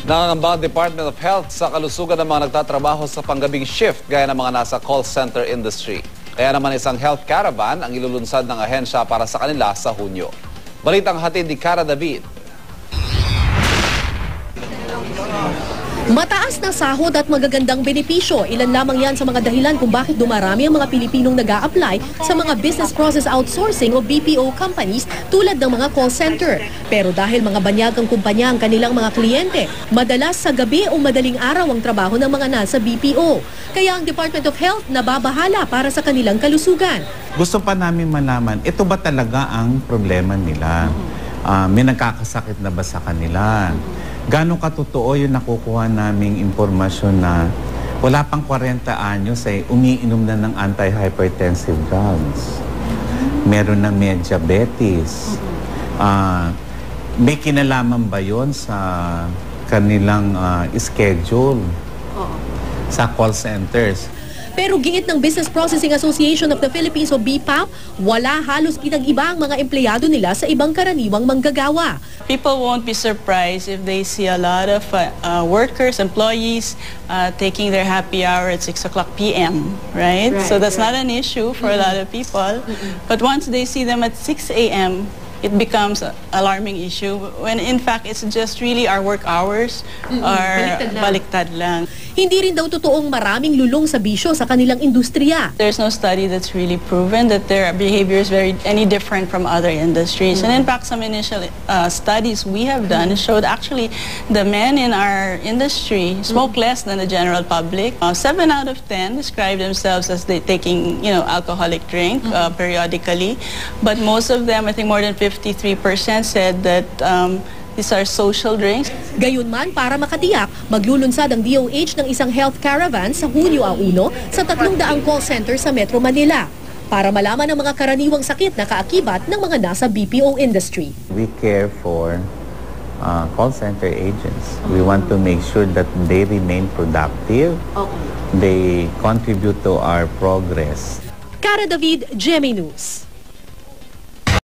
Nangangamba ang Department of Health sa kalusugan ng mga nagtatrabaho sa panggabing shift gaya ng mga nasa call center industry. Kaya naman isang health caravan ang ilulunsad ng ahensya para sa kanila sa Hunyo. Balitang hatid ni Cara David. Mataas na sahod at magagandang benepisyo, ilan lamang yan sa mga dahilan kung bakit dumarami ang mga Pilipinong nag-a-apply sa mga business process outsourcing o BPO companies tulad ng mga call center. Pero dahil mga banyagang kumpanya ang kanilang mga kliyente, madalas sa gabi o madaling araw ang trabaho ng mga nasa BPO. Kaya ang Department of Health nababahala para sa kanilang kalusugan. Gusto pa namin malaman, ito ba talaga ang problema nila? May nagkakasakit na ba sa kanila? Gano'ng katotoo yung nakukuha naming impormasyon na wala pang 40 anyos ay umiinom na ng anti-hypertensive drugs. Meron na may diabetes. May kinalaman ba yon sa kanilang schedule sa call centers? Pero giit ng Business Processing Association of the Philippines o BPAP, wala halos pinag-iba ang mga empleyado nila sa ibang karaniwang manggagawa. People won't be surprised if they see a lot of workers, employees taking their happy hour at 6 o'clock p.m., right? So that's not an issue for a lot of people. But once they see them at 6 a.m., it becomes an alarming issue when in fact it's just really our work hours or baliktad lang. Hindi rin daw totoong maraming lulong sa bisyo sa kanilang industriya. There's no study that's really proven that their behavior is any different from other industries. And in fact, some initial studies we have done showed actually the men in our industry smoke less than the general public. 7 out of 10 describe themselves as taking, alcoholic drink periodically. But most of them, I think more than 53% said that these are social drinks. Gayunman, para makatiyak, maglulunsad ang DOH ng isang health caravan sa Hunyo 1 sa 300 call center sa Metro Manila para malaman ang mga karaniwang sakit na kaakibat ng mga nasa BPO industry. We care for call center agents. We want to make sure that they remain productive. They contribute to our progress. Cara David, GMA News.